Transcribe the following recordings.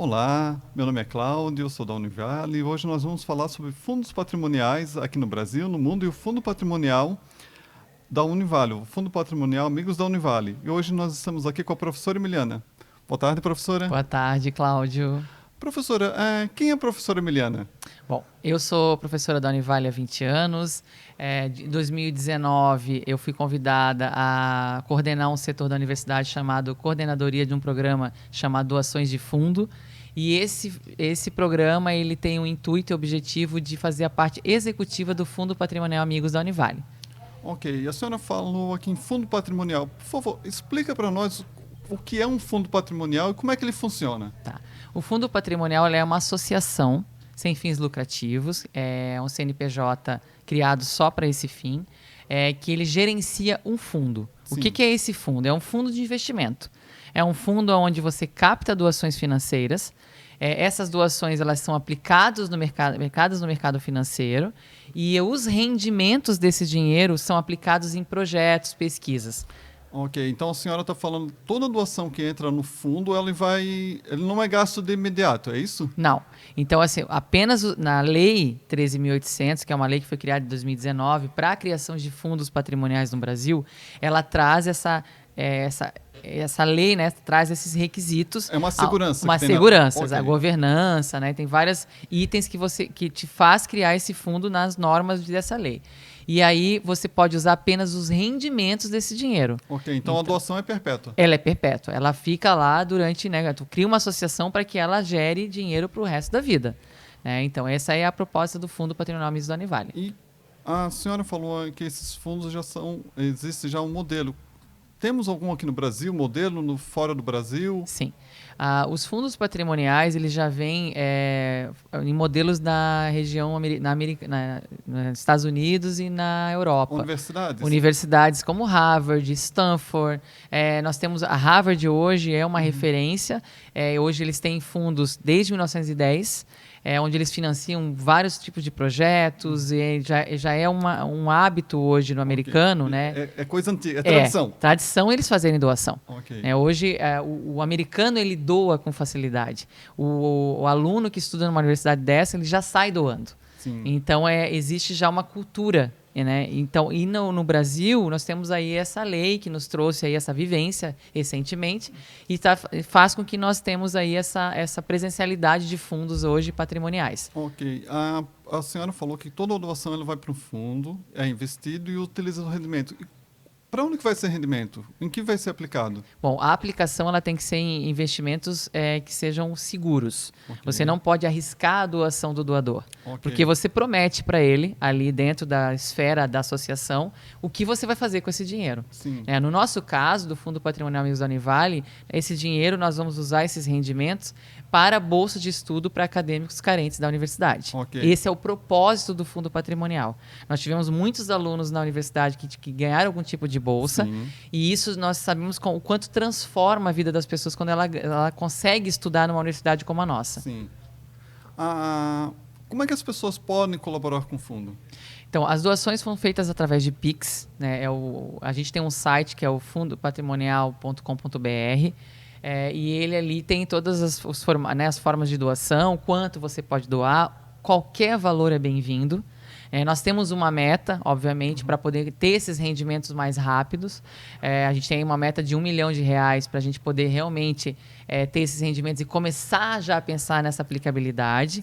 Olá, meu nome é Cláudio, eu sou da Univale e hoje nós vamos falar sobre fundos patrimoniais aqui no Brasil, no mundo e o fundo patrimonial da Univale, o Fundo Patrimonial Amigos da Univale. E hoje nós estamos aqui com a professora Emiliana. Boa tarde, professora. Boa tarde, Cláudio. Professora, quem é a professora Emiliana? Bom, eu sou professora da Univale há 20 anos. Em 2019, eu fui convidada a coordenar um setor da universidade chamado Coordenadoria de um programa chamado Doações de Fundo. E esse programa ele tem o intuito e objetivo de fazer a parte executiva do Fundo Patrimonial Amigos da Univale. Ok, a senhora falou aqui em fundo patrimonial. Por favor, explica para nós o que é um fundo patrimonial e como é que ele funciona. Tá. O Fundo Patrimonial é uma associação sem fins lucrativos, é um CNPJ criado só para esse fim, que ele gerencia um fundo. Sim. O que é esse fundo? É um fundo de investimento. É um fundo onde você capta doações financeiras. Essas doações elas são aplicadas no mercado financeiro e os rendimentos desse dinheiro são aplicados em projetos, pesquisas. Ok, então a senhora está falando toda doação que entra no fundo, ele não é gasto de imediato, é isso? Não. Então, assim, apenas na Lei 13.800, que é uma lei que foi criada em 2019 para a criação de fundos patrimoniais no Brasil, ela traz essa lei, né, traz esses requisitos. É uma segurança. Uma segurança, a governança, né, tem vários itens que te faz criar esse fundo nas normas dessa lei. E aí você pode usar apenas os rendimentos desse dinheiro. Ok, então a doação é perpétua. Ela é perpétua. Ela fica lá durante, né, tu cria uma associação para que ela gere dinheiro para o resto da vida. Então essa é a proposta do Fundo Patrimonial Amigos da Univale. E a senhora falou que esses fundos existe já um modelo. Temos algum aqui no Brasil, modelo fora do Brasil? Sim. Os fundos patrimoniais eles já vêm em modelos na região nos Estados Unidos e na Europa. Universidades? Universidades como Harvard, Stanford. Nós temos a Harvard hoje é uma referência. Hoje eles têm fundos desde 1910. Onde eles financiam vários tipos de projetos, e já é um hábito hoje no americano, okay. né? É coisa antiga, é tradição. Tradição eles fazerem doação. Okay. Hoje, o americano ele doa com facilidade. O aluno que estuda numa universidade dessa, ele já sai doando. Sim. Então, existe já uma cultura. Né? Então, e no Brasil, nós temos aí essa lei que nos trouxe aí essa vivência recentemente e faz com que nós temos aí essa presencialidade de fundos hoje patrimoniais. Ok. A senhora falou que toda doação ela vai para um fundo, é investido e utiliza o rendimento. Para onde que vai ser rendimento? Em que vai ser aplicado? Bom, a aplicação ela tem que ser em investimentos que sejam seguros. Okay. Você não pode arriscar a doação do doador. Okay. Porque você promete para ele, ali dentro da esfera da associação, o que você vai fazer com esse dinheiro. Sim. No nosso caso, do Fundo Patrimonial Amigos da Univale, esse dinheiro nós vamos usar esses rendimentos para a bolsa de estudo para acadêmicos carentes da universidade. Okay. Esse é o propósito do Fundo Patrimonial. Nós tivemos muitos alunos na universidade que ganharam algum tipo de bolsa. Sim. E isso nós sabemos o quanto transforma a vida das pessoas quando ela consegue estudar numa universidade como a nossa. Sim. Como é que as pessoas podem colaborar com o fundo? Então, as doações foram feitas através de Pix. Né? A gente tem um site que é o fundopatrimonial.com.br. E ele ali tem todas as formas de doação, quanto você pode doar, qualquer valor é bem-vindo. Nós temos uma meta, obviamente, para poder ter esses rendimentos mais rápidos. A gente tem uma meta de R$1 milhão para a gente poder realmente ter esses rendimentos e começar já a pensar nessa aplicabilidade.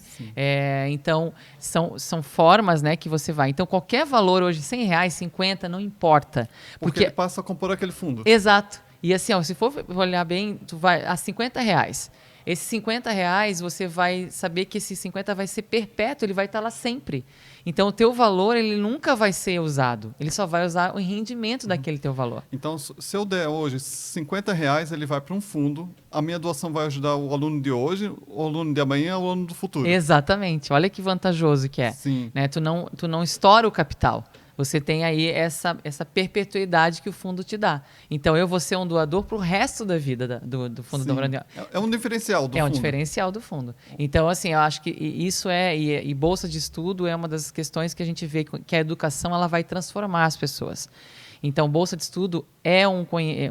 Então, são formas, né, que você vai. Então, qualquer valor hoje, R$100, 50, não importa. Porque ele passa a compor aquele fundo. Exato. E assim, se for olhar bem, tu vai a R$50. Esses R$50, você vai saber que esse 50 vai ser perpétuo, ele vai estar lá sempre. Então, o teu valor, ele nunca vai ser usado. Ele só vai usar o rendimento daquele teu valor. Então, se eu der hoje R$50, ele vai para um fundo. A minha doação vai ajudar o aluno de hoje, o aluno de amanhã, o aluno do futuro. Exatamente. Olha que vantajoso que é. Sim. Né? Tu não estoura o capital. Você tem aí essa perpetuidade que o fundo te dá. Então, eu vou ser um doador para o resto da vida do Fundo da Univale. É um diferencial do fundo. É um diferencial do fundo. Então, assim, eu acho que isso e bolsa de estudo é uma das questões que a gente vê que a educação ela vai transformar as pessoas. Então, bolsa de estudo é um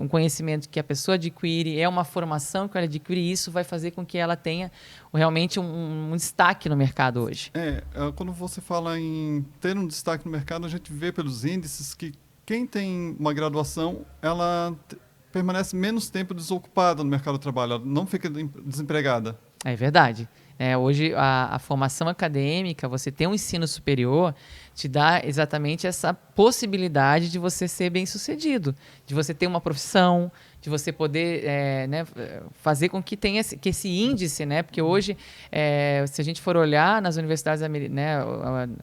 conhecimento que a pessoa adquire, é uma formação que ela adquire, e isso vai fazer com que ela tenha realmente um destaque no mercado hoje. Quando você fala em ter um destaque no mercado, a gente vê pelos índices que quem tem uma graduação, ela permanece menos tempo desocupada no mercado de trabalho, ela não fica desempregada. É verdade. Hoje, a formação acadêmica, você ter um ensino superior, te dá exatamente essa possibilidade de você ser bem-sucedido, de você ter uma profissão, de você poder fazer com que tenha que esse índice, né? Porque hoje, se a gente for olhar nas universidades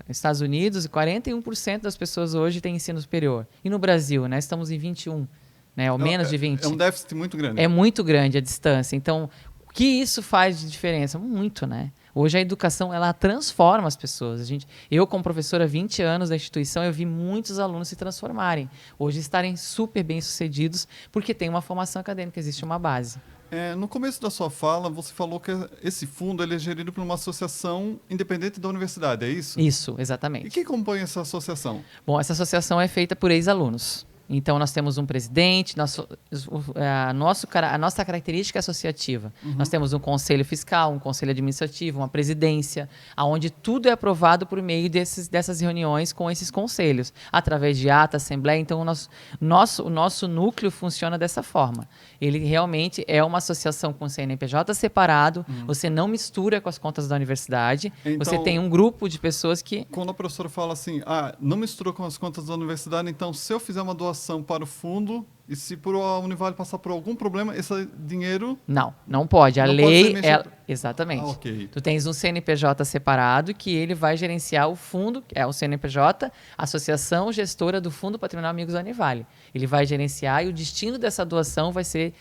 Estados Unidos, 41% das pessoas hoje têm ensino superior. E no Brasil, né, estamos em 21%, né, ou menos de 20%. É um déficit muito grande. É muito grande a distância. Então, o que isso faz de diferença? Muito, né? Hoje a educação, ela transforma as pessoas. Eu, como professora há 20 anos da instituição, eu vi muitos alunos se transformarem. Hoje estarem super bem-sucedidos porque tem uma formação acadêmica, existe uma base. No começo da sua fala, você falou que esse fundo ele é gerido por uma associação independente da universidade, é isso? Isso, exatamente. E quem compõe essa associação? Bom, essa associação é feita por ex-alunos. Então, nós temos um presidente, a nossa característica é associativa. Nós temos um conselho fiscal, um conselho administrativo, uma presidência, onde tudo é aprovado por meio dessas reuniões com esses conselhos, através de ata, assembleia. Então, o nosso núcleo funciona dessa forma. Ele realmente é uma associação com o CNPJ separado, você não mistura com as contas da universidade, então, você tem um grupo de pessoas que... Quando a professora fala assim, não mistura com as contas da universidade, então se eu fizer uma doação para o fundo, e se por a Univale passar por algum problema, esse dinheiro... Não pode. A lei... Exatamente. Okay. Tu tens um CNPJ separado que ele vai gerenciar o fundo, é o CNPJ, Associação Gestora do Fundo Patrimonial Amigos da Univale. Ele vai gerenciar e o destino dessa doação vai ser,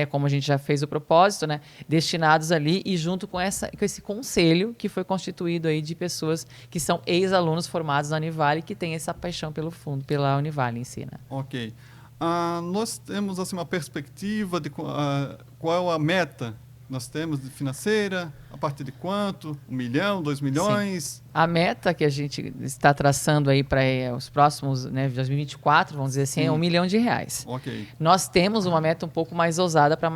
como a gente já fez o propósito, né, destinados ali e junto com esse conselho que foi constituído aí de pessoas que são ex-alunos formados na Univale que têm essa paixão pelo fundo, pela Univale em si, né? Ok. Nós temos assim, uma perspectiva de qual é a meta nós temos de financeira, a partir de quanto? 1 milhão, 2 milhões? Sim. A meta que a gente está traçando aí para os próximos, 2024, vamos dizer assim, é R$1 milhão. Ok. Nós temos uma meta um pouco mais ousada para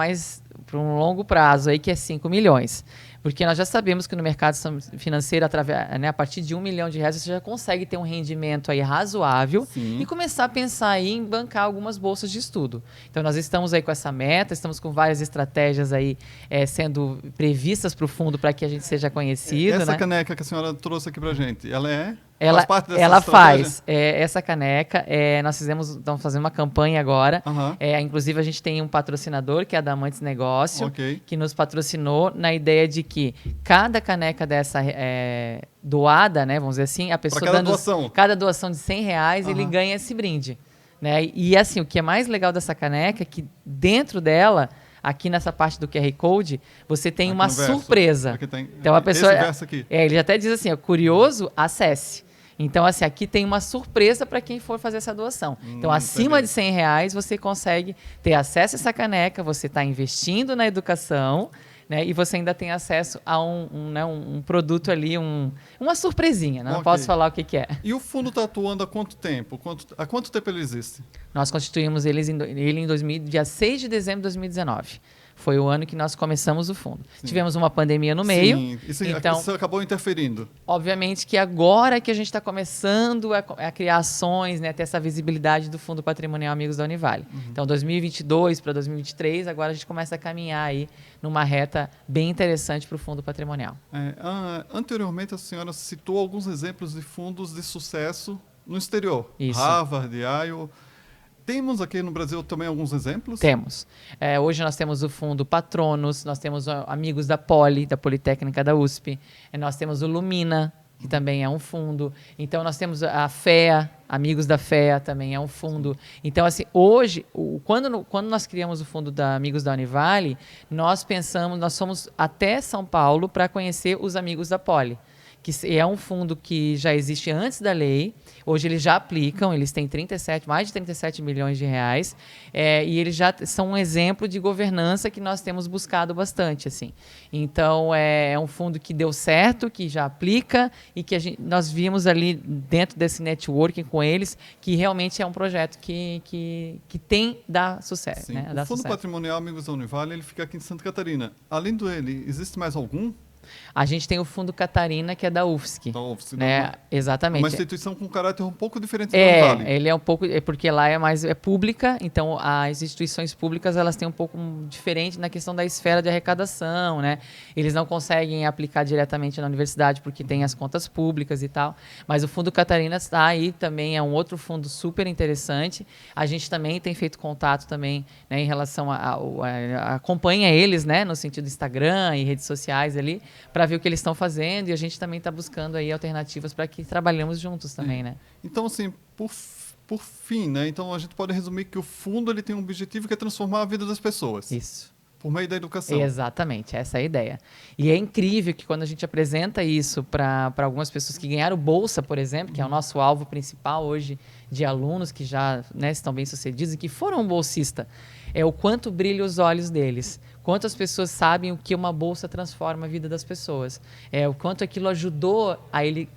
um longo prazo, aí, que é 5 milhões. Porque nós já sabemos que no mercado financeiro, a partir de R$1 milhão, você já consegue ter um rendimento aí razoável. Sim. E começar a pensar aí em bancar algumas bolsas de estudo. Então, nós estamos aí com essa meta, estamos com várias estratégias aí sendo previstas para o fundo para que a gente seja conhecido. Essa né? caneca que a senhora trouxe aqui para a gente, Ela faz parte dessa ela estratégia? faz. Essa caneca, nós estamos fazendo uma campanha agora. Inclusive, a gente tem um patrocinador, que é a Damantes Negócio, Ok. que nos patrocinou na ideia de que cada caneca dessa doada, né, vamos dizer assim, a pessoa cada doação de R$100, ele ganha esse brinde. Né? E assim, o que é mais legal dessa caneca é que dentro dela, aqui nessa parte do QR Code, você tem uma surpresa. Então a pessoa, ele até diz assim, curioso, acesse. Então, assim, aqui tem uma surpresa para quem for fazer essa doação. Então, acima de R$100, você consegue ter acesso a essa caneca, você está investindo na educação, né, e você ainda tem acesso a um produto ali, uma surpresinha. Não posso falar o que é. E o fundo está atuando há quanto tempo? Há quanto tempo ele existe? Nós constituímos ele em dia 6 de dezembro de 2019. Foi o ano que nós começamos o fundo. Sim. Tivemos uma pandemia no meio. Sim, isso acabou interferindo. Obviamente que agora que a gente está começando a criar ações, né, ter essa visibilidade do Fundo Patrimonial Amigos da Univale. Então, 2022 para 2023, agora a gente começa a caminhar aí numa reta bem interessante para o Fundo Patrimonial. Anteriormente, a senhora citou alguns exemplos de fundos de sucesso no exterior. Isso. Harvard, Yale. Temos aqui no Brasil também alguns exemplos? Temos. Hoje nós temos o fundo Patronos, nós temos Amigos da Politécnica da USP, nós temos o Lumina, que também é um fundo. Então, nós temos a FEA, Amigos da FEA também é um fundo. Então, assim, hoje, quando nós criamos o fundo da Amigos da Univale, nós fomos até São Paulo para conhecer os Amigos da Poli, é um fundo que já existe antes da lei. Hoje eles já aplicam, eles têm mais de 37 milhões de reais, e eles já são um exemplo de governança que nós temos buscado bastante, assim. Então, é um fundo que deu certo, que já aplica e que nós vimos ali dentro desse networking com eles que realmente é um projeto que tem dar sucesso. Sim. Né? O Fundo Patrimonial Amigos da Univale, ele fica aqui em Santa Catarina. Além dele, existe mais algum? A gente tem o Fundo Catarina, que é da UFSC. Da UFSC, né? Exatamente. Uma instituição com caráter um pouco diferente da Univale. Ele é um pouco... porque lá é pública, então as instituições públicas elas têm um pouco diferente na questão da esfera de arrecadação, né? Eles não conseguem aplicar diretamente na universidade porque tem as contas públicas e tal. Mas o Fundo Catarina está aí também, é um outro fundo super interessante. A gente também tem feito contato também, né, em relação acompanha eles, né, no sentido do Instagram e redes sociais ali, para ver o que eles estão fazendo, e a gente também está buscando aí alternativas para que trabalhemos juntos também, né? Então, assim, por fim, né? Então a gente pode resumir que o fundo ele tem um objetivo que é transformar a vida das pessoas. Isso. Por meio da educação. Exatamente, essa é a ideia. E é incrível que quando a gente apresenta isso para algumas pessoas que ganharam bolsa, por exemplo, que é o nosso alvo principal hoje de alunos que já, né, estão bem-sucedidos e que foram bolsista, é o quanto brilha os olhos deles. Quantas pessoas sabem o que uma bolsa transforma a vida das pessoas. O quanto aquilo ajudou a ele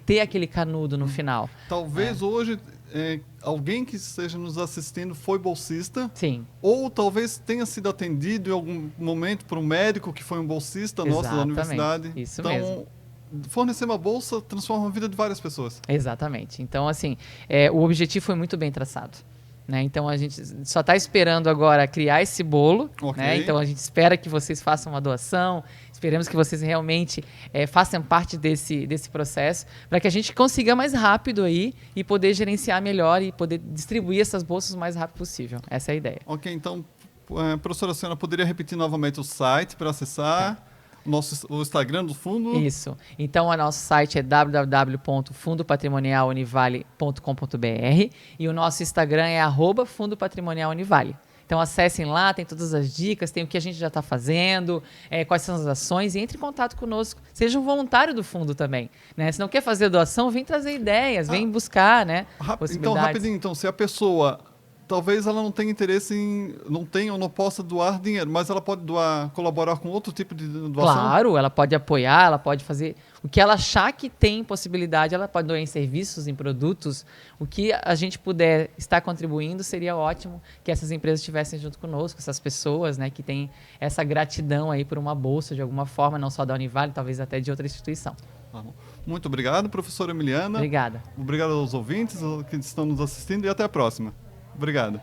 ter aquele canudo no final. Talvez hoje alguém que esteja nos assistindo foi bolsista. Sim. Ou talvez tenha sido atendido em algum momento por um médico que foi um bolsista nosso da universidade. Isso então, mesmo. Fornecer uma bolsa transforma a vida de várias pessoas. Exatamente. Então, assim, o objetivo foi muito bem traçado. Né? Então a gente só está esperando agora criar esse bolo. Okay. Né? Então a gente espera que vocês façam uma doação, esperamos que vocês realmente façam parte desse processo, para que a gente consiga mais rápido aí e poder gerenciar melhor e poder distribuir essas bolsas o mais rápido possível. Essa é a ideia. Ok, então, professora, a senhora poderia repetir novamente o site para acessar? O Instagram do fundo? Isso. Então, o nosso site é www.fundopatrimonialunivale.com.br e o nosso Instagram é @fundopatrimonialunivale. Então, acessem lá, tem todas as dicas, tem o que a gente já está fazendo, quais são as ações, e entre em contato conosco. Seja um voluntário do fundo também. Né? Se não quer fazer doação, vem trazer ideias, vem buscar, né, possibilidades. Então, rapidinho, então, se a pessoa... Talvez ela não tenha interesse não tenha ou não possa doar dinheiro, mas ela pode colaborar com outro tipo de doação? Claro, ela pode apoiar, ela pode fazer o que ela achar que tem possibilidade, ela pode doar em serviços, em produtos. O que a gente puder estar contribuindo, seria ótimo que essas empresas estivessem junto conosco, essas pessoas, né, que têm essa gratidão aí por uma bolsa de alguma forma, não só da Univale, talvez até de outra instituição. Muito obrigado, professora Emiliana. Obrigada. Obrigado aos ouvintes que estão nos assistindo e até a próxima. Obrigado.